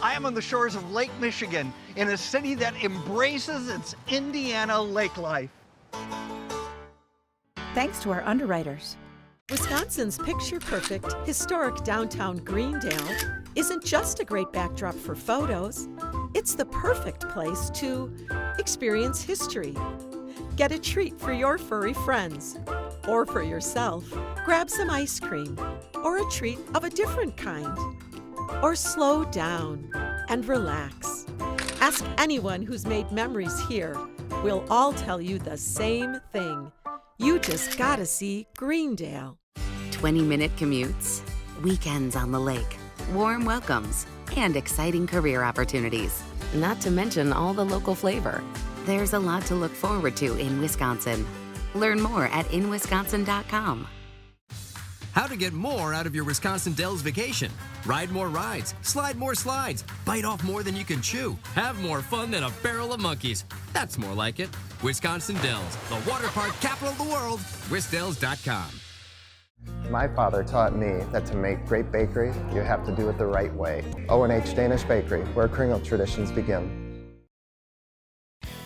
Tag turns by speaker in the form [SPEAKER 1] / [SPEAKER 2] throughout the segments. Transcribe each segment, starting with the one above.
[SPEAKER 1] I am on the shores of Lake Michigan in a city that embraces its Indiana lake life.
[SPEAKER 2] Thanks to our underwriters.
[SPEAKER 3] Wisconsin's picture-perfect, historic downtown Greendale isn't just a great backdrop for photos. It's the perfect place to experience history. Get a treat for your furry friends, or for yourself. Grab some ice cream, or a treat of a different kind. Or slow down and relax. Ask anyone who's made memories here. We'll all tell you the same thing. You just gotta see Greendale.
[SPEAKER 4] 20-minute commutes, weekends on the lake, warm welcomes, and exciting career opportunities. Not to mention all the local flavor. There's a lot to look forward to in Wisconsin. Learn more at inwisconsin.com.
[SPEAKER 5] How to get more out of your Wisconsin Dells vacation. Ride more rides, slide more slides, bite off more than you can chew, have more fun than a barrel of monkeys. That's more like it. Wisconsin Dells, the water park capital of the world. WisDells.com.
[SPEAKER 6] My father taught me that to make great bakery, you have to do it the right way. O&H Danish Bakery, where Kringle traditions begin.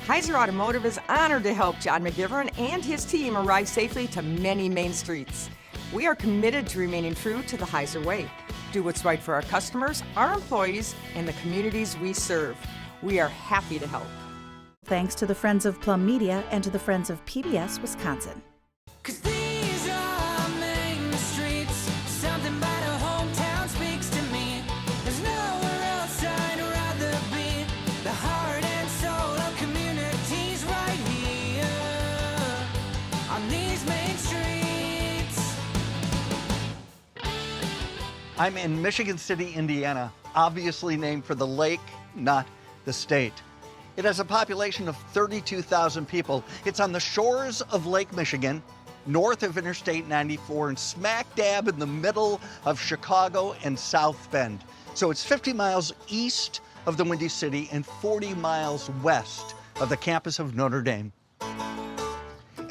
[SPEAKER 7] Heiser Automotive is honored to help John McGivern and his team arrive safely to many main streets. We are committed to remaining true to the Heiser way. Do what's right for our customers, our employees, and the communities we serve. We are happy to help.
[SPEAKER 2] Thanks to the Friends of Plum Media and to the Friends of PBS Wisconsin.
[SPEAKER 1] I'm in Michigan City, Indiana, obviously named for the lake, not the state. It has a population of 32,000 people. It's on the shores of Lake Michigan, north of Interstate 94, and smack dab in the middle of Chicago and South Bend. So it's 50 miles east of the Windy City and 40 miles west of the campus of Notre Dame.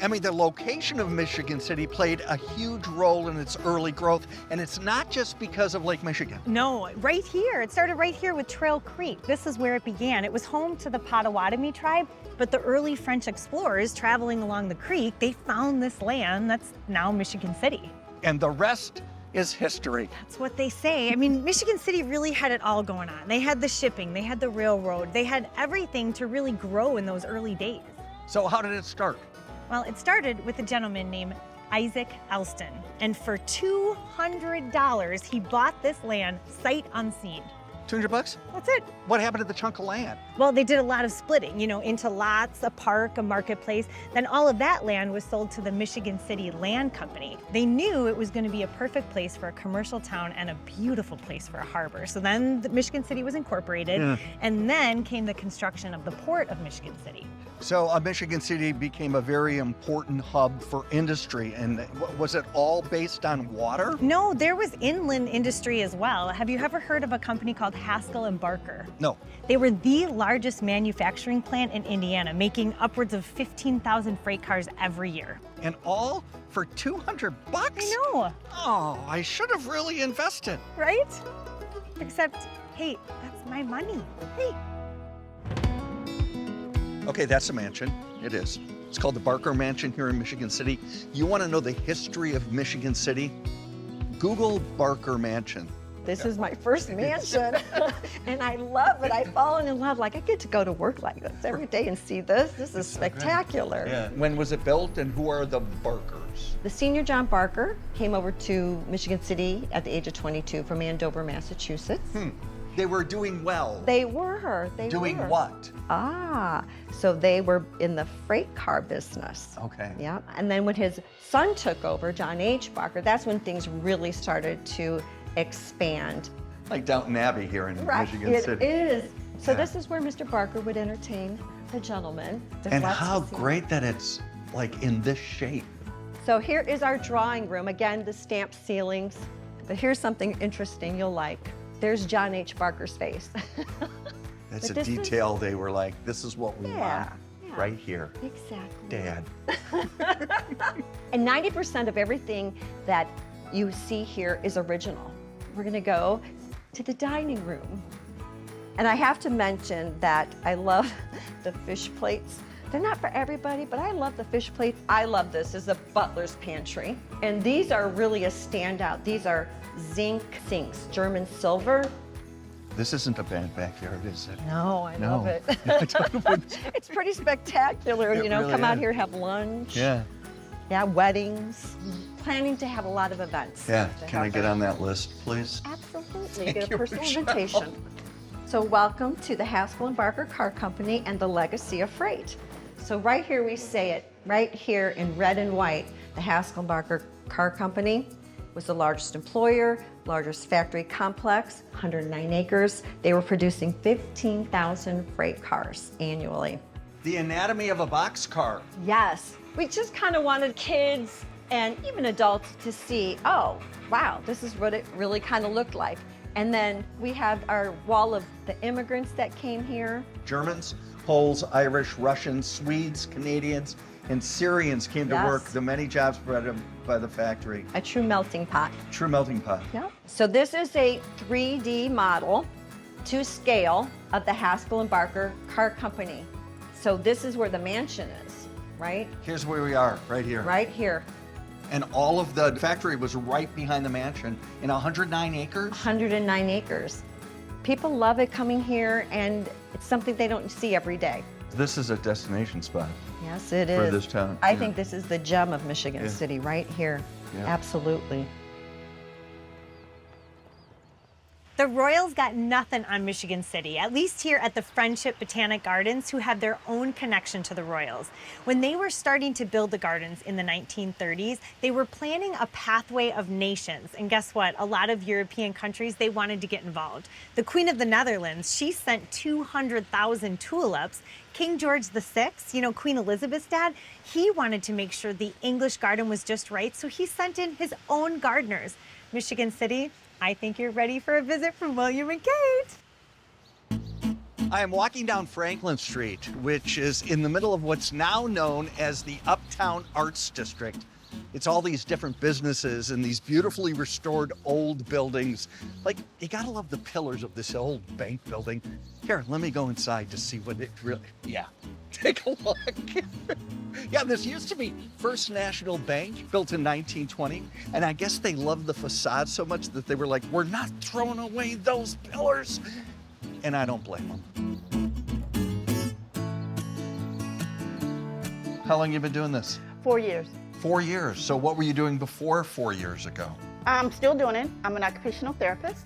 [SPEAKER 1] I mean, the location of Michigan City played a huge role in its early growth, and it's not just because of Lake Michigan.
[SPEAKER 8] No, right here. It started right here with Trail Creek. This is where it began. It was home to the Potawatomi tribe, but the early French explorers traveling along the creek, they found this land that's now Michigan City.
[SPEAKER 1] And the rest is history.
[SPEAKER 8] That's what they say. I mean, Michigan City really had it all going on. They had the shipping, they had the railroad, they had everything to really grow in those early days.
[SPEAKER 1] So how did it start?
[SPEAKER 8] Well, it started with a gentleman named Isaac Elston, and for $200, he bought this land sight unseen.
[SPEAKER 1] $200?
[SPEAKER 8] That's it.
[SPEAKER 1] What happened to the chunk of land?
[SPEAKER 8] Well, they did a lot of splitting, you know, into lots, a park, a marketplace. Then all of that land was sold to the Michigan City Land Company. They knew it was going to be a perfect place for a commercial town and a beautiful place for a harbor. So then the Michigan City was incorporated, and then came the construction of the port of Michigan City.
[SPEAKER 1] So Michigan City became a very important hub for industry, and was it all based on water?
[SPEAKER 8] No, there was inland industry as well. Have you ever heard of a company called Haskell and Barker?
[SPEAKER 1] No.
[SPEAKER 8] They were the largest manufacturing plant in Indiana, making upwards of 15,000 freight cars every year.
[SPEAKER 1] And all for $200?
[SPEAKER 8] I know.
[SPEAKER 1] Oh, I should have really invested.
[SPEAKER 8] Right? Except, hey, that's my money. Hey.
[SPEAKER 1] Okay, that's a mansion. It is. It's called the Barker Mansion here in Michigan City. You want to know the history of Michigan City? Google Barker Mansion.
[SPEAKER 9] This is my first mansion, and I love it. I've fallen in love. Like, I get to go to work like this every day and see this. This is spectacular.
[SPEAKER 1] Yeah. When was it built, and who are the Barkers?
[SPEAKER 9] The senior John Barker came over to Michigan City at the age of 22 from Andover, Massachusetts.
[SPEAKER 1] They were doing well.
[SPEAKER 9] They were.
[SPEAKER 1] Doing what?
[SPEAKER 9] So they were in the freight car business.
[SPEAKER 1] Okay.
[SPEAKER 9] Yeah. And then when his son took over, John H. Barker, that's when things really started to expand.
[SPEAKER 1] Like Downton Abbey here in Michigan City.
[SPEAKER 9] It is. So this is where Mr. Barker would entertain the gentlemen.
[SPEAKER 1] And how great that it's like in this shape.
[SPEAKER 9] So here is our drawing room. Again, the stamped ceilings. But here's something interesting you'll like. There's John H. Barker's face.
[SPEAKER 1] That's a detail they were like, this is what we want right here.
[SPEAKER 9] Exactly.
[SPEAKER 1] Dad.
[SPEAKER 9] And 90% of everything that you see here is original. We're gonna go to the dining room. And I have to mention that I love the fish plates. They're not for everybody, but I love the fish plates. I love this. This is a butler's pantry. And these are really a standout. These are zinc sinks, German silver.
[SPEAKER 1] This isn't a bad backyard, is it?
[SPEAKER 9] No, I love it.
[SPEAKER 1] Yeah,
[SPEAKER 9] It's pretty spectacular,
[SPEAKER 1] It
[SPEAKER 9] you know,
[SPEAKER 1] really
[SPEAKER 9] come out
[SPEAKER 1] is.
[SPEAKER 9] here, have lunch.
[SPEAKER 1] yeah.
[SPEAKER 9] Yeah, weddings. Planning to have a lot of events.
[SPEAKER 1] Yeah.
[SPEAKER 9] to
[SPEAKER 1] Can I
[SPEAKER 9] have
[SPEAKER 1] get
[SPEAKER 9] there.
[SPEAKER 1] on that list, please?
[SPEAKER 9] Absolutely,
[SPEAKER 1] Thank
[SPEAKER 9] get a
[SPEAKER 1] you,
[SPEAKER 9] personal
[SPEAKER 1] Michelle.
[SPEAKER 9] invitation. So welcome to the Haskell and Barker Car Company and the Legacy of Freight. So right here we say it, right here in red and white, the Haskell and Barker Car Company was the largest employer, largest factory complex, 109 acres. They were producing 15,000 freight cars annually.
[SPEAKER 1] The anatomy of a boxcar.
[SPEAKER 9] Yes, we just kind of wanted kids and even adults to see, oh, wow, this is what it really kind of looked like. And then we have our wall of the immigrants that came here.
[SPEAKER 1] Germans, Poles, Irish, Russians, Swedes, Canadians, and Syrians came to
[SPEAKER 9] Yes.
[SPEAKER 1] work the many jobs provided by the factory.
[SPEAKER 9] A true melting pot.
[SPEAKER 1] True melting pot.
[SPEAKER 9] Yeah. So this is a 3D model to scale of the Haskell and Barker Car Company. So this is where the mansion is, right?
[SPEAKER 1] Here's where we are, right here.
[SPEAKER 9] Right here.
[SPEAKER 1] And all of the factory was right behind the mansion in 109 acres.
[SPEAKER 9] 109 acres. People love it coming here, and it's something they don't see every day.
[SPEAKER 1] This is a destination spot.
[SPEAKER 9] Yes, it is.
[SPEAKER 1] For this town,
[SPEAKER 9] I
[SPEAKER 1] yeah.
[SPEAKER 9] think this is the gem of Michigan
[SPEAKER 1] Yeah.
[SPEAKER 9] City, right here.
[SPEAKER 1] Yeah.
[SPEAKER 9] Absolutely.
[SPEAKER 8] The Royals got nothing on Michigan City, at least here at the Friendship Botanic Gardens, who have their own connection to the Royals. When they were starting to build the gardens in the 1930s, they were planning a pathway of nations. And guess what? A lot of European countries, they wanted to get involved. The Queen of the Netherlands, she sent 200,000 tulips. King George VI, you know, Queen Elizabeth's dad, he wanted to make sure the English garden was just right, so he sent in his own gardeners. Michigan City, I think you're ready for a visit from William and Kate.
[SPEAKER 1] I am walking down Franklin Street, which is in the middle of what's now known as the Uptown Arts District. It's all these different businesses and these beautifully restored old buildings. Like, you gotta love the pillars of this old bank building. Here, let me go inside to see what it really, yeah, take a look. Yeah, this used to be First National Bank, built in 1920. And I guess they loved the facade so much that they were like, we're not throwing away those pillars. And I don't blame them. How long you been doing this?
[SPEAKER 10] 4 years.
[SPEAKER 1] 4 years. So what were you doing before 4 years ago?
[SPEAKER 10] I'm still doing it. I'm an occupational therapist.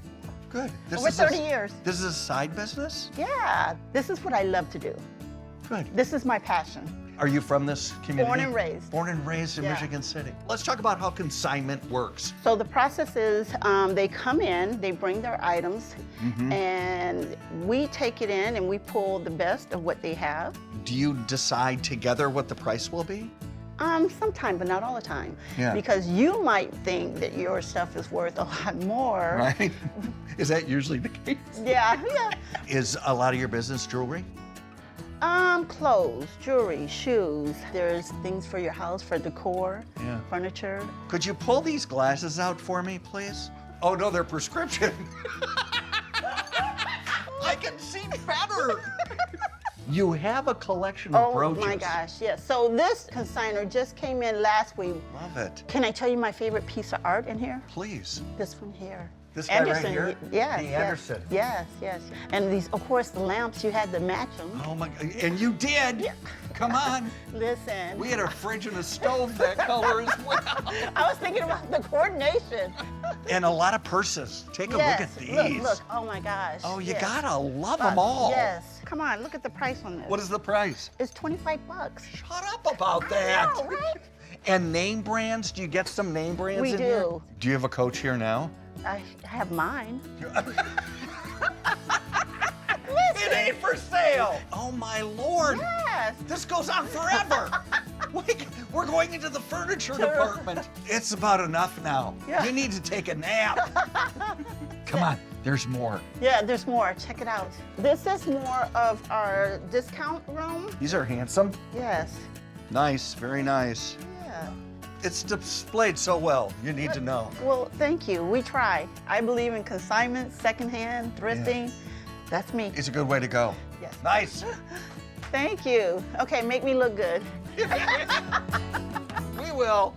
[SPEAKER 1] Good.
[SPEAKER 10] Over 30 years.
[SPEAKER 1] This is a side business?
[SPEAKER 10] Yeah, this is what I love to do.
[SPEAKER 1] Good.
[SPEAKER 10] This is my passion.
[SPEAKER 1] Are you from this community?
[SPEAKER 10] Born and raised.
[SPEAKER 1] Born and raised in
[SPEAKER 10] Yeah.
[SPEAKER 1] Michigan City. Let's talk about how consignment works.
[SPEAKER 10] So the process is they come in, they bring their items, and we take it in and we pull the best of what they have.
[SPEAKER 1] Do you decide together what the price will be?
[SPEAKER 10] Sometime, but not all the time.
[SPEAKER 1] Yeah.
[SPEAKER 10] Because you might think that your stuff is worth a lot more.
[SPEAKER 1] Right? Is that usually the case?
[SPEAKER 10] Yeah, yeah.
[SPEAKER 1] Is a lot of your business jewelry?
[SPEAKER 10] Clothes, jewelry, shoes. There's things for your house, for decor,
[SPEAKER 1] Yeah.
[SPEAKER 10] furniture.
[SPEAKER 1] Could you pull these glasses out for me, please? Oh, no, they're prescription. I can see better. You have a collection of brooches.
[SPEAKER 10] Oh my gosh, yes. So this consignor just came in last week.
[SPEAKER 1] Love it.
[SPEAKER 10] Can I tell you my favorite piece of art in here?
[SPEAKER 1] Please.
[SPEAKER 10] This one here.
[SPEAKER 1] This guy right
[SPEAKER 10] Anderson,
[SPEAKER 1] here?
[SPEAKER 10] Yes,
[SPEAKER 1] The
[SPEAKER 10] yes,
[SPEAKER 1] Anderson.
[SPEAKER 10] Yes, yes. And these, of course, the lamps, you had to match them.
[SPEAKER 1] Oh my, and you did.
[SPEAKER 10] Yeah.
[SPEAKER 1] Come on.
[SPEAKER 10] Listen.
[SPEAKER 1] We had a fridge and a stove that color as well.
[SPEAKER 10] I was thinking about the coordination.
[SPEAKER 1] And a lot of purses. Take a look at these.
[SPEAKER 10] Look, oh my gosh.
[SPEAKER 1] Oh, you
[SPEAKER 10] yes.
[SPEAKER 1] gotta love them all.
[SPEAKER 10] Yes. Come on, look at the price on this.
[SPEAKER 1] What is the price?
[SPEAKER 10] It's 25 bucks.
[SPEAKER 1] Shut up about that.
[SPEAKER 10] I know, right?
[SPEAKER 1] And name brands? Do you get some name brands
[SPEAKER 10] We
[SPEAKER 1] in here?
[SPEAKER 10] do.
[SPEAKER 1] Do you have a coach here now?
[SPEAKER 10] I have mine.
[SPEAKER 1] It ain't for sale. Oh my Lord.
[SPEAKER 10] Yes.
[SPEAKER 1] This goes on forever. We're going into the furniture department. It's about enough now.
[SPEAKER 10] Yeah.
[SPEAKER 1] You need to take a nap. Come on, there's more.
[SPEAKER 10] Yeah, there's more. Check it out. This is more of our discount room.
[SPEAKER 1] These are handsome.
[SPEAKER 10] Yes.
[SPEAKER 1] Nice, very nice.
[SPEAKER 10] Yeah.
[SPEAKER 1] It's displayed so well, you need to know.
[SPEAKER 10] Well, thank you. We try. I believe in consignment, secondhand, thrifting. That's me.
[SPEAKER 1] It's a good way to go.
[SPEAKER 10] Yes.
[SPEAKER 1] Nice.
[SPEAKER 10] Thank you. Okay, make me look good.
[SPEAKER 1] We will.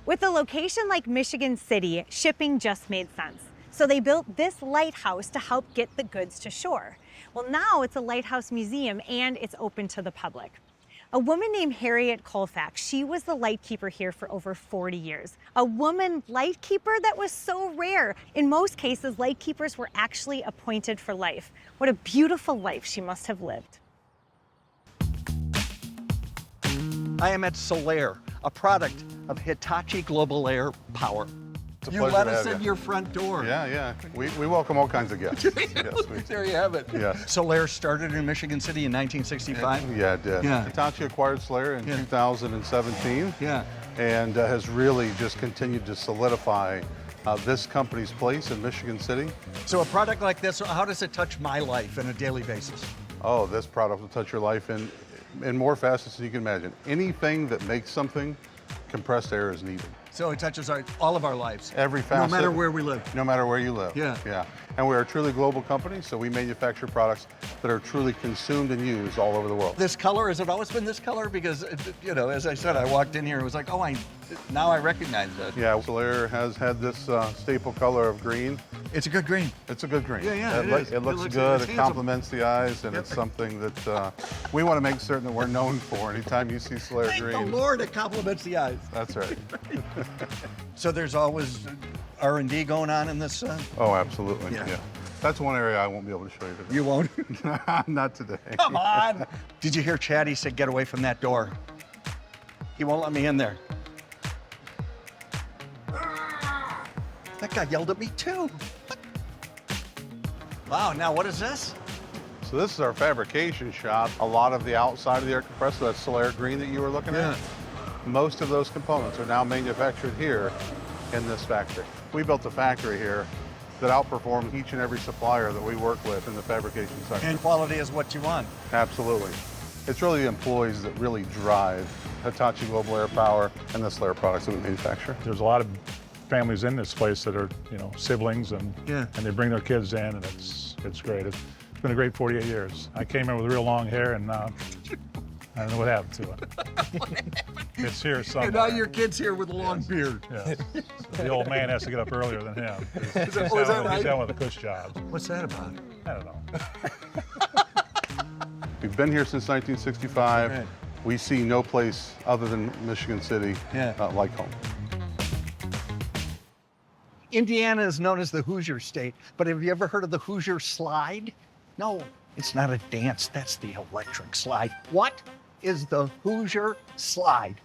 [SPEAKER 8] With a location like Michigan City, shipping just made sense. So they built this lighthouse to help get the goods to shore. Well, now it's a Lighthouse Museum and it's open to the public. A woman named Harriet Colfax, she was the lightkeeper here for over 40 years. A woman lightkeeper that was so rare. In most cases, lightkeepers were actually appointed for life. What a beautiful life she must have lived.
[SPEAKER 1] I am at Sullair, a product of Hitachi Global Air Power.
[SPEAKER 11] It's a
[SPEAKER 1] You
[SPEAKER 11] pleasure
[SPEAKER 1] let
[SPEAKER 11] to
[SPEAKER 1] us
[SPEAKER 11] have
[SPEAKER 1] in
[SPEAKER 11] you.
[SPEAKER 1] your front door.
[SPEAKER 11] Yeah. We welcome all kinds of guests. Yes, we do.
[SPEAKER 1] There you have it.
[SPEAKER 11] Yes.
[SPEAKER 1] Sullair started in Michigan City in 1965.
[SPEAKER 11] Yeah, it did.
[SPEAKER 1] Yeah.
[SPEAKER 11] Hitachi acquired Sullair in 2017.
[SPEAKER 1] Yeah.
[SPEAKER 11] And has really just continued to solidify this company's place in Michigan City.
[SPEAKER 1] So a product like this, how does it touch my life on a daily basis?
[SPEAKER 11] Oh, this product will touch your life in more facets than you can imagine. Anything that makes something, compressed air is needed.
[SPEAKER 1] So it touches all of our lives.
[SPEAKER 11] Every facet.
[SPEAKER 1] No matter where we live.
[SPEAKER 11] No matter where you live.
[SPEAKER 1] Yeah.
[SPEAKER 11] Yeah. And we're a truly global company, so we manufacture products that are truly consumed and used all over the world.
[SPEAKER 1] This color, has it always been this color? Because, you know, as I said, I walked in here, it was like, oh, now I recognize that.
[SPEAKER 11] Yeah, Sullair has had this staple color of green.
[SPEAKER 1] It's a good green.
[SPEAKER 11] It's a good green.
[SPEAKER 1] Yeah,
[SPEAKER 11] It looks good, it complements the eyes, and it's something that we want to make certain that we're known for. Anytime you see Sullair
[SPEAKER 1] Thank
[SPEAKER 11] green.
[SPEAKER 1] the Lord, it complements the eyes.
[SPEAKER 11] That's right.
[SPEAKER 1] So there's always R&D going on in this?
[SPEAKER 11] Oh, absolutely.
[SPEAKER 1] Yeah.
[SPEAKER 11] Yeah. That's one area I won't be able to show you today.
[SPEAKER 1] You won't?
[SPEAKER 11] Not today.
[SPEAKER 1] Come on. Did you hear Chad? He said, get away from that door. He won't let me in there. That guy yelled at me too. Wow, now what is this?
[SPEAKER 11] So this is our fabrication shop. A lot of the outside of the air compressor, that Sullair green that you were looking at, most of those components are now manufactured here in this factory. We built a factory here that outperforms each and every supplier that we work with in the fabrication sector.
[SPEAKER 1] And quality is what you want.
[SPEAKER 11] Absolutely. It's really the employees that really drive Hitachi Global Air Power and the Sullair products that we manufacture.
[SPEAKER 12] There's a lot of families in this place that are, siblings, and they bring their kids in, and it's great. It's been a great 48 years. I came in with real long hair, and I don't know what happened to it. It's here somewhere.
[SPEAKER 1] And now your kid's here with a long beard.
[SPEAKER 12] Yes. So the old man has to get up earlier than him.
[SPEAKER 1] Is that right?
[SPEAKER 12] He's down with the cush jobs.
[SPEAKER 1] What's that about?
[SPEAKER 12] I don't know.
[SPEAKER 11] We've been here since 1965.
[SPEAKER 1] Right.
[SPEAKER 11] We see no place other than Michigan City like home.
[SPEAKER 1] Indiana is known as the Hoosier State, but have you ever heard of the Hoosier Slide? No, it's not a dance, that's the electric slide. What is the Hoosier Slide?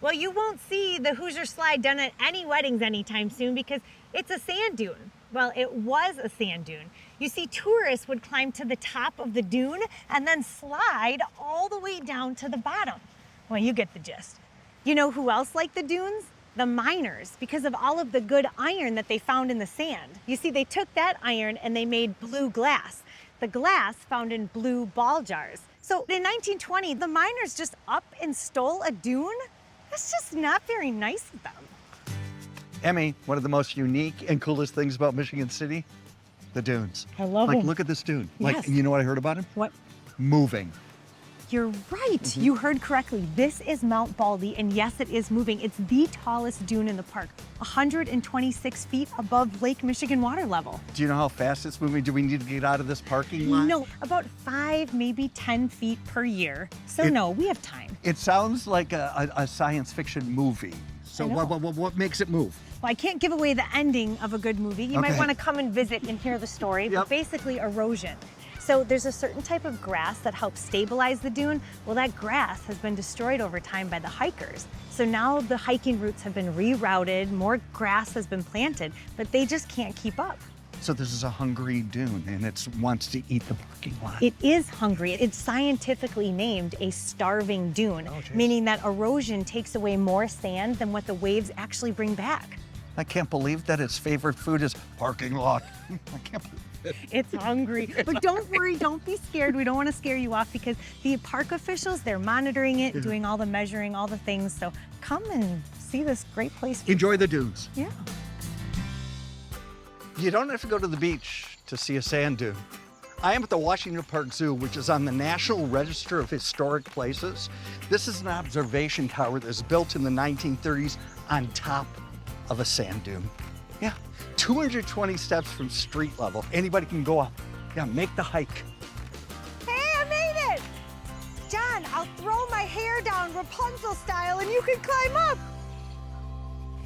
[SPEAKER 8] Well, you won't see the Hoosier Slide done at any weddings anytime soon because it's a sand dune. Well, it was a sand dune. You see, tourists would climb to the top of the dune and then slide all the way down to the bottom. Well, you get the gist. You know who else liked the dunes? The miners, because of all of the good iron that they found in the sand. You see, they took that iron and they made blue glass. The glass found in blue ball jars. So in 1920, the miners just up and stole a dune? That's just not very nice of them.
[SPEAKER 1] Emmy, one of the most unique and coolest things about Michigan City? The dunes.
[SPEAKER 8] I love
[SPEAKER 1] them.
[SPEAKER 8] them.
[SPEAKER 1] Look at this dune.
[SPEAKER 8] Yes.
[SPEAKER 1] You know what I heard about him?
[SPEAKER 8] What?
[SPEAKER 1] Moving.
[SPEAKER 8] You're right. You heard correctly. This is Mount Baldy, and yes, it is moving. It's the tallest dune in the park, 126 feet above Lake Michigan water level.
[SPEAKER 1] Do you know how fast it's moving? Do we need to get out of this parking lot?
[SPEAKER 8] No, about 5, maybe 10 feet per year. So no, we have time.
[SPEAKER 1] It sounds like a science fiction movie. So
[SPEAKER 8] I know.
[SPEAKER 1] what makes it move?
[SPEAKER 8] Well, I can't give away the ending of a good movie. You might
[SPEAKER 1] Okay.
[SPEAKER 8] want to come and visit and hear the story, but basically erosion. So there's a certain type of grass that helps stabilize the dune. Well, that grass has been destroyed over time by the hikers. So now the hiking routes have been rerouted, more grass has been planted, but they just can't keep up.
[SPEAKER 1] So this is a hungry dune, and it wants to eat the parking lot.
[SPEAKER 8] It is hungry. It's scientifically named a starving dune, meaning that erosion takes away more sand than what the waves actually bring back.
[SPEAKER 1] I can't believe that its favorite food is parking lot. I can't believe it.
[SPEAKER 8] It's hungry. But don't worry, don't be scared. We don't want to scare you off because the park officials, they're monitoring it, doing all the measuring, all the things. So come and see this great place.
[SPEAKER 1] Enjoy the dunes.
[SPEAKER 8] Yeah.
[SPEAKER 1] You don't have to go to the beach to see a sand dune. I am at the Washington Park Zoo, which is on the National Register of Historic Places. This is an observation tower that was built in the 1930s on top of a sand dune. Yeah, 220 steps from street level. Anybody can go up. Yeah, make the hike.
[SPEAKER 8] Hey, I made it! John, I'll throw my hair down Rapunzel style and you can climb up.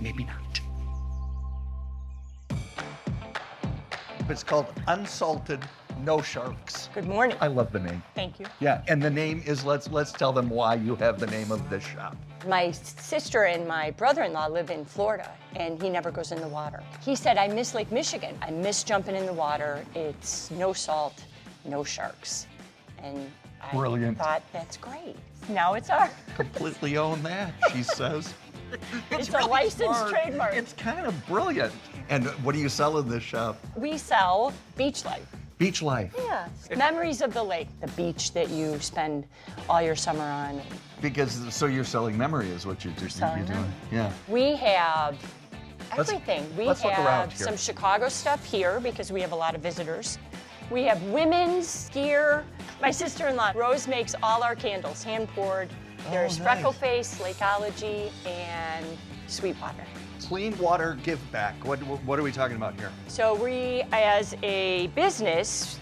[SPEAKER 1] Maybe not. It's called Unsalted No Sharks.
[SPEAKER 13] Good morning.
[SPEAKER 1] I love the name.
[SPEAKER 13] Thank you.
[SPEAKER 1] Yeah, and the name is, let's tell them why you have the name of this shop.
[SPEAKER 13] My sister and my brother-in-law live in Florida, and he never goes in the water. He said, I miss Lake Michigan. I miss jumping in the water. It's no salt, no sharks. And I
[SPEAKER 1] Brilliant.
[SPEAKER 13] thought, that's great. Now it's ours.
[SPEAKER 1] Completely own that, she says.
[SPEAKER 13] It's a licensed trademark.
[SPEAKER 1] It's kind of brilliant. And what do you sell in this shop?
[SPEAKER 13] We sell beach life.
[SPEAKER 1] Beach life.
[SPEAKER 13] Yeah, memories of the lake, the beach that you spend all your summer on.
[SPEAKER 1] Because, so you're selling memory is what you're
[SPEAKER 13] Selling
[SPEAKER 1] doing.
[SPEAKER 13] memory.
[SPEAKER 1] Yeah.
[SPEAKER 13] We have everything.
[SPEAKER 1] let's look around
[SPEAKER 13] have
[SPEAKER 1] here.
[SPEAKER 13] some Chicago stuff here because we have a lot of visitors. We have women's gear. My sister-in-law, Rose, makes all our candles, hand-poured. There's
[SPEAKER 1] nice.
[SPEAKER 13] Freckle Face, Lakeology, and Sweetwater.
[SPEAKER 1] Clean water give back. What are we talking about here?
[SPEAKER 13] So we, as a business,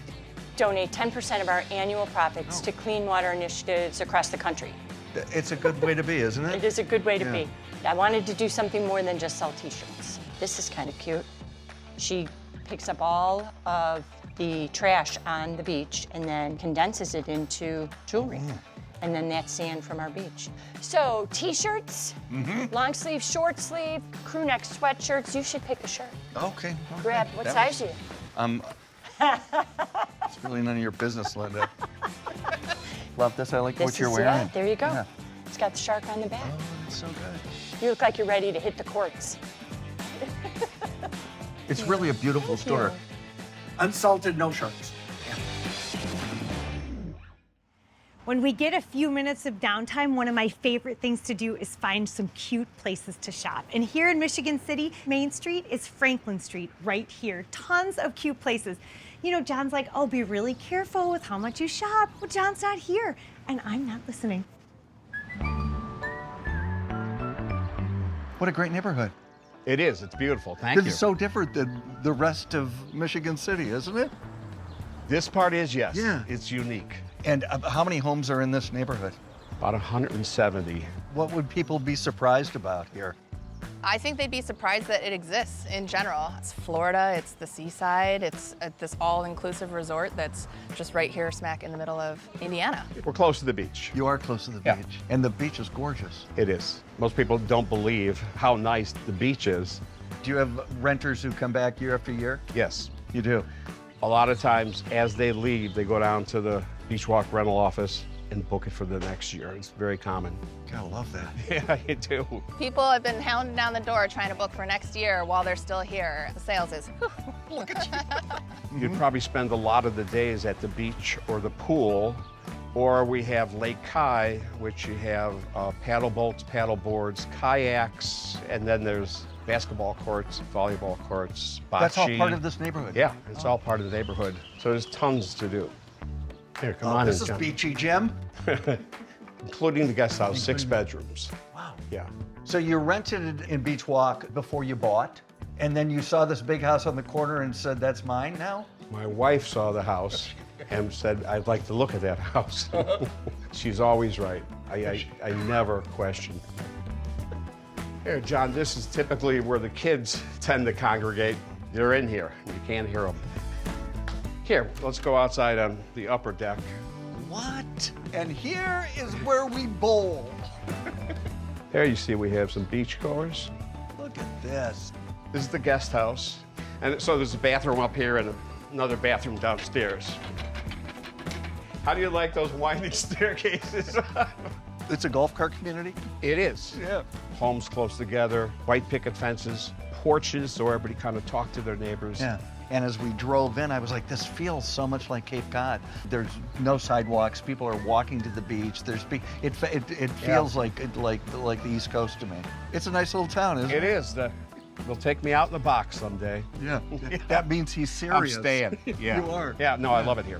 [SPEAKER 13] donate 10% of our annual profits to clean water initiatives across the country.
[SPEAKER 1] It's a good way to be, isn't it?
[SPEAKER 13] It is a good way to
[SPEAKER 1] Yeah.
[SPEAKER 13] be. I wanted to do something more than just sell t-shirts. This is kind of cute. She picks up all of the trash on the beach and then condenses it into jewelry. And then that's sand from our beach. So t-shirts, long sleeve, short sleeve, crew neck sweatshirts. You should pick a shirt.
[SPEAKER 1] Okay.
[SPEAKER 13] Grab, what size are you?
[SPEAKER 1] It's really none of your business, Linda. Love this. I like
[SPEAKER 13] This
[SPEAKER 1] what you're
[SPEAKER 13] is
[SPEAKER 1] wearing.
[SPEAKER 13] it. There you go.
[SPEAKER 1] Yeah.
[SPEAKER 13] It's got the shark on the back.
[SPEAKER 1] Oh, it's so good.
[SPEAKER 13] You look like you're ready to hit the courts.
[SPEAKER 1] It's really a beautiful store. Unsalted No Sharks.
[SPEAKER 8] When we get a few minutes of downtime, one of my favorite things to do is find some cute places to shop. And here in Michigan City, Main Street is Franklin Street right here. Tons of cute places. You know, John's like, oh, be really careful with how much you shop. Well, John's not here, and I'm not listening.
[SPEAKER 1] What a great neighborhood.
[SPEAKER 14] It is. It's beautiful. Thank
[SPEAKER 1] This
[SPEAKER 14] you.
[SPEAKER 1] is so different than the rest of Michigan City, isn't it?
[SPEAKER 14] This part is, yes.
[SPEAKER 1] Yeah.
[SPEAKER 14] It's unique.
[SPEAKER 1] And how many homes are in this neighborhood?
[SPEAKER 14] About 170.
[SPEAKER 1] What would people be surprised about here?
[SPEAKER 15] I think they'd be surprised that it exists in general. It's Florida, it's the seaside, it's this all-inclusive resort that's just right here smack in the middle of Indiana.
[SPEAKER 14] We're close to the beach.
[SPEAKER 1] You are close to the beach. And the beach is gorgeous.
[SPEAKER 14] It is. Most people don't believe how nice the beach is.
[SPEAKER 1] Do you have renters who come back year after year?
[SPEAKER 14] Yes.
[SPEAKER 1] You do?
[SPEAKER 14] A lot of times, as they leave, they go down to the Beachwalk rental office and book it for the next year. It's very common.
[SPEAKER 1] Gotta love that.
[SPEAKER 14] Yeah, you do.
[SPEAKER 15] People have been hounding down the door trying to book for next year while they're still here. The sales is,
[SPEAKER 1] Look at you.
[SPEAKER 14] You'd probably spend a lot of the days at the beach or the pool, or we have Lake Kai, which you have paddle boats, paddle boards, kayaks, and then there's basketball courts, volleyball courts, bocce.
[SPEAKER 1] That's all part of this neighborhood?
[SPEAKER 14] Yeah, it's all part of the neighborhood. So there's tons to do. Here, come on in,
[SPEAKER 1] This is
[SPEAKER 14] John.
[SPEAKER 1] beachy, Jim.
[SPEAKER 14] Including the guest house, 6 bedrooms.
[SPEAKER 1] Wow.
[SPEAKER 14] Yeah.
[SPEAKER 1] So you rented in Beachwalk before you bought, and then you saw this big house on the corner and said, that's mine now?
[SPEAKER 14] My wife saw the house and said, I'd like to look at that house. She's always right. I never question. Here, John, this is typically where the kids tend to congregate. They're in here. You can't hear them. Here, let's go outside on the upper deck.
[SPEAKER 1] What? And here is where we bowl.
[SPEAKER 14] There you see we have some beach goers.
[SPEAKER 1] Look at this.
[SPEAKER 14] This is the guest house. And so there's a bathroom up here and another bathroom downstairs. How do you like those winding staircases?
[SPEAKER 1] It's a golf cart community?
[SPEAKER 14] It is.
[SPEAKER 1] Yeah.
[SPEAKER 14] Homes close together, white picket fences, porches so everybody kind of talk to their neighbors.
[SPEAKER 1] Yeah. And as we drove in, I was like, this feels so much like Cape Cod. There's no sidewalks. People are walking to the beach. It feels like the East Coast to me. It's a nice little town, isn't it?
[SPEAKER 14] It is. They'll take me out in the box someday.
[SPEAKER 1] Yeah, that means he's serious.
[SPEAKER 14] I'm staying. Yeah.
[SPEAKER 1] You are.
[SPEAKER 14] Yeah, no, I love it here.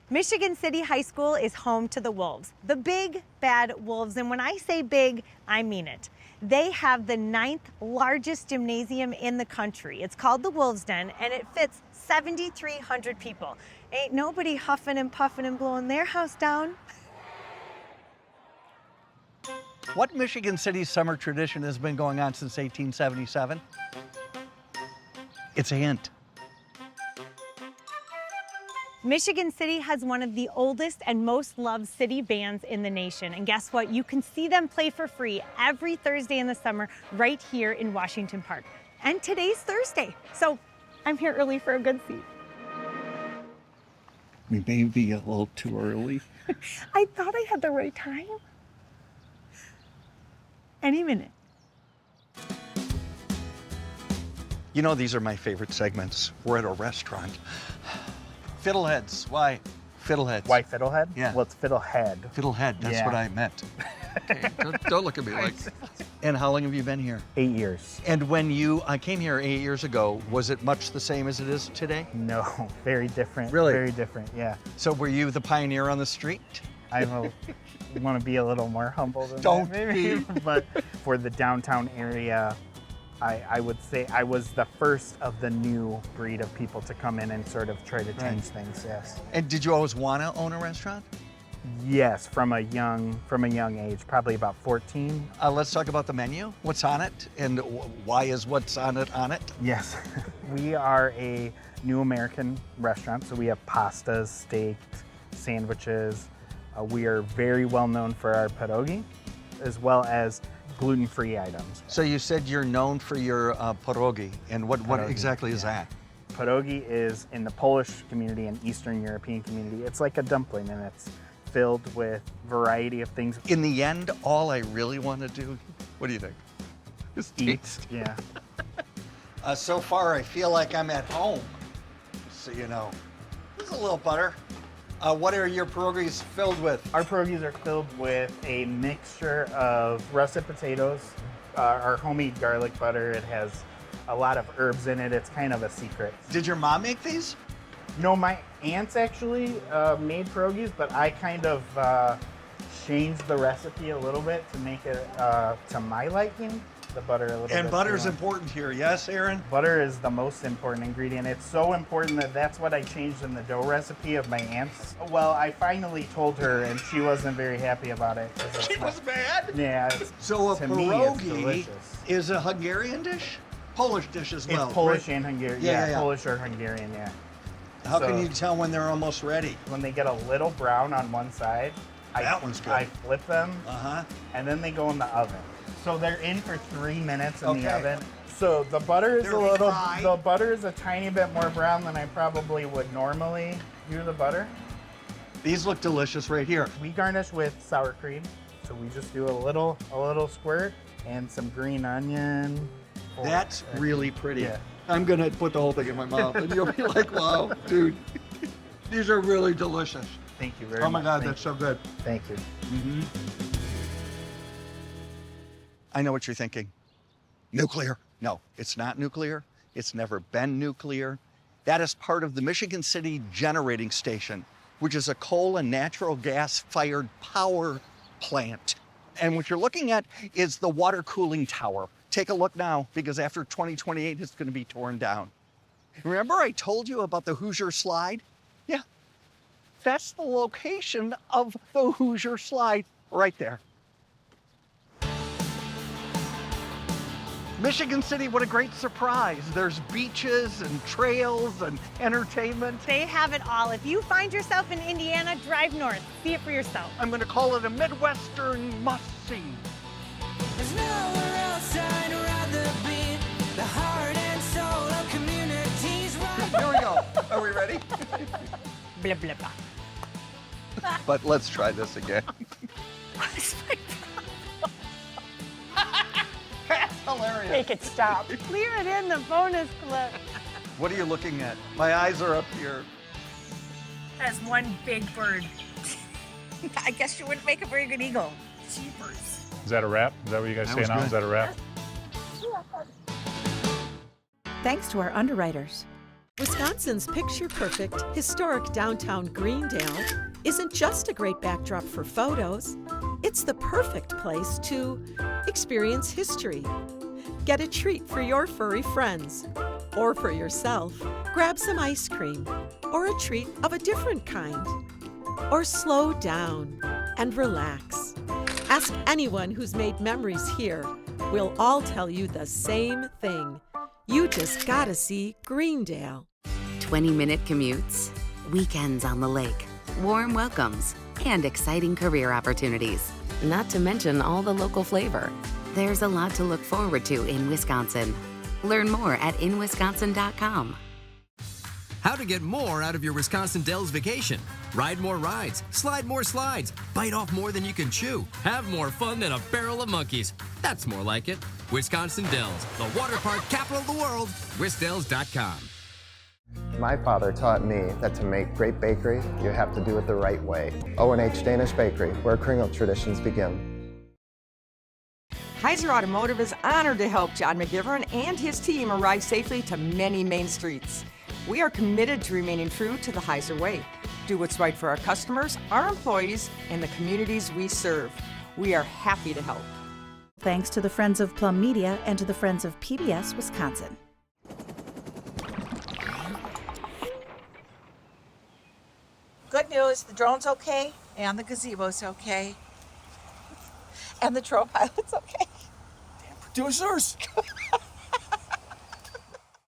[SPEAKER 8] Michigan City High School is home to the Wolves, the big bad Wolves. And when I say big, I mean it. They have the 9th largest gymnasium in the country. It's called the Wolves Den, and it fits 7,300 people. Ain't nobody huffing and puffing and blowing their house down.
[SPEAKER 1] What Michigan City summer tradition has been going on since 1877? It's a hint.
[SPEAKER 8] Michigan City has one of the oldest and most loved city bands in the nation. And guess what? You can see them play for free every Thursday in the summer right here in Washington Park. And today's Thursday, so I'm here early for a good seat.
[SPEAKER 1] We may be a little too early.
[SPEAKER 8] I thought I had the right time. Any minute.
[SPEAKER 1] You know, these are my favorite segments. We're at a restaurant. Fiddleheads. Why Fiddleheads?
[SPEAKER 16] Why Fiddlehead?
[SPEAKER 1] Yeah.
[SPEAKER 16] Well, it's Fiddlehead.
[SPEAKER 1] Fiddlehead, that's what I meant. Okay, don't look at me like that. And how long have you been here?
[SPEAKER 16] 8 years.
[SPEAKER 1] And when you came here 8 years ago, was it much the same as it is today?
[SPEAKER 16] No, very different.
[SPEAKER 1] Really?
[SPEAKER 16] Very different, yeah.
[SPEAKER 1] So were you the pioneer on the street?
[SPEAKER 16] I want to be a little more humble than
[SPEAKER 1] Don't
[SPEAKER 16] that, maybe.
[SPEAKER 1] be.
[SPEAKER 16] But for the downtown area, I would say I was the first of the new breed of people to come in and sort of try to change things, yes.
[SPEAKER 1] And did you always want to own a restaurant?
[SPEAKER 16] Yes, from a young age, probably about 14.
[SPEAKER 1] Let's talk about the menu. What's on it, and why is what's on it on it?
[SPEAKER 16] Yes, we are a new American restaurant, so we have pastas, steaks, sandwiches. We are very well known for our pierogi, as well as gluten-free items.
[SPEAKER 1] So you said you're known for your pierogi, and what exactly is that?
[SPEAKER 16] Pierogi is in the Polish community and Eastern European community. It's like a dumpling, and it's filled with variety of things.
[SPEAKER 1] In the end, all I really want to do, what do you think? Is
[SPEAKER 16] eat.
[SPEAKER 1] taste.
[SPEAKER 16] Yeah.
[SPEAKER 1] So far, I feel like I'm at home. So you know, there's a little butter. What are your pierogies filled with?
[SPEAKER 16] Our pierogies are filled with a mixture of russet potatoes, our homemade garlic butter. It has a lot of herbs in it. It's kind of a secret.
[SPEAKER 1] Did your mom make these?
[SPEAKER 16] No, my aunts actually made pierogies, but I kind of changed the recipe a little bit to make it to my liking. The butter a little bit.
[SPEAKER 1] And butter's important here, yes, Aaron?
[SPEAKER 16] Butter is the most important ingredient. It's so important that that's what I changed in the dough recipe of my aunt's. Well, I finally told her, and she wasn't very happy about it.
[SPEAKER 1] She was mad?
[SPEAKER 16] Yeah.
[SPEAKER 1] So a
[SPEAKER 16] to me, it's
[SPEAKER 1] pierogi
[SPEAKER 16] delicious.
[SPEAKER 1] is a Hungarian dish? Polish dish as well,
[SPEAKER 16] It's Polish
[SPEAKER 1] right?
[SPEAKER 16] and Hungarian.
[SPEAKER 1] Yeah.
[SPEAKER 16] Polish or Hungarian, yeah.
[SPEAKER 1] How can you tell when they're almost ready?
[SPEAKER 16] When they get a little brown on one side,
[SPEAKER 1] That one's good.
[SPEAKER 16] I flip them, and then they go in the oven. So they're in for 3 minutes in the oven. So the butter is the butter is a tiny bit more brown than I probably would normally do the butter.
[SPEAKER 1] These look delicious right here.
[SPEAKER 16] We garnish with sour cream. So we just do a little squirt and some green onion.
[SPEAKER 1] That's really pretty.
[SPEAKER 16] Yeah.
[SPEAKER 1] I'm gonna put the whole thing in my mouth and you'll be like, wow, dude, these are really delicious.
[SPEAKER 16] Thank you very much.
[SPEAKER 1] Oh my God,
[SPEAKER 16] Thank
[SPEAKER 1] that's so good.
[SPEAKER 16] Thank you.
[SPEAKER 1] Mm-hmm. I know what you're thinking. Nuclear. No, it's not nuclear. It's never been nuclear. That is part of the Michigan City Generating Station, which is a coal and natural gas fired power plant. And what you're looking at is the water cooling tower. Take a look now, because after 2028, it's going to be torn down. Remember I told you about the Hoosier Slide? Yeah, that's the location of the Hoosier Slide right there. Michigan City, what a great surprise. There's beaches and trails and entertainment.
[SPEAKER 8] They have it all. If you find yourself in Indiana, drive north. See it for yourself.
[SPEAKER 1] I'm going to call it a Midwestern must-see.
[SPEAKER 17] There's nowhere else I'd rather be. The heart and soul of communities.
[SPEAKER 1] Here we go. Are we ready?
[SPEAKER 8] Blah, blah, blah.
[SPEAKER 1] But let's try this again. That's hilarious.
[SPEAKER 8] Make it stop. Clear it in the bonus clip.
[SPEAKER 1] What are you looking at? My eyes are up here.
[SPEAKER 8] That's one big bird. I guess you wouldn't make a very good eagle. Jeepers.
[SPEAKER 12] Is that a wrap? Is that what you guys
[SPEAKER 1] That
[SPEAKER 12] say
[SPEAKER 1] was
[SPEAKER 12] now?
[SPEAKER 1] good.
[SPEAKER 12] Is that a wrap?
[SPEAKER 2] Thanks to our underwriters.
[SPEAKER 3] Wisconsin's picture-perfect, historic downtown Greendale isn't just a great backdrop for photos, it's the perfect place to experience history. Get a treat for your furry friends, or for yourself. Grab some ice cream, or a treat of a different kind. Or slow down and relax. Ask anyone who's made memories here. We'll all tell you the same thing. You just gotta see Greendale.
[SPEAKER 4] 20-minute commutes, weekends on the lake, warm welcomes, and exciting career opportunities. Not to mention all the local flavor. There's a lot to look forward to in Wisconsin. Learn more at inwisconsin.com.
[SPEAKER 5] How to get more out of your Wisconsin Dells vacation. Ride more rides, slide more slides, bite off more than you can chew, have more fun than a barrel of monkeys. That's more like it. Wisconsin Dells, the water park capital of the world. Wisdells.com.
[SPEAKER 6] My father taught me that to make great bakery, you have to do it the right way. O&H Danish Bakery, where kringle traditions begin.
[SPEAKER 7] Heiser Automotive is honored to help John McGivern and his team arrive safely to many main streets. We are committed to remaining true to the Heiser way. Do what's right for our customers, our employees, and the communities we serve. We are happy to help.
[SPEAKER 2] Thanks to the Friends of Plum Media and to the Friends of PBS Wisconsin.
[SPEAKER 18] Good news, the drone's okay, and the gazebo's okay, and the drone pilot's okay.
[SPEAKER 19] Damn producers!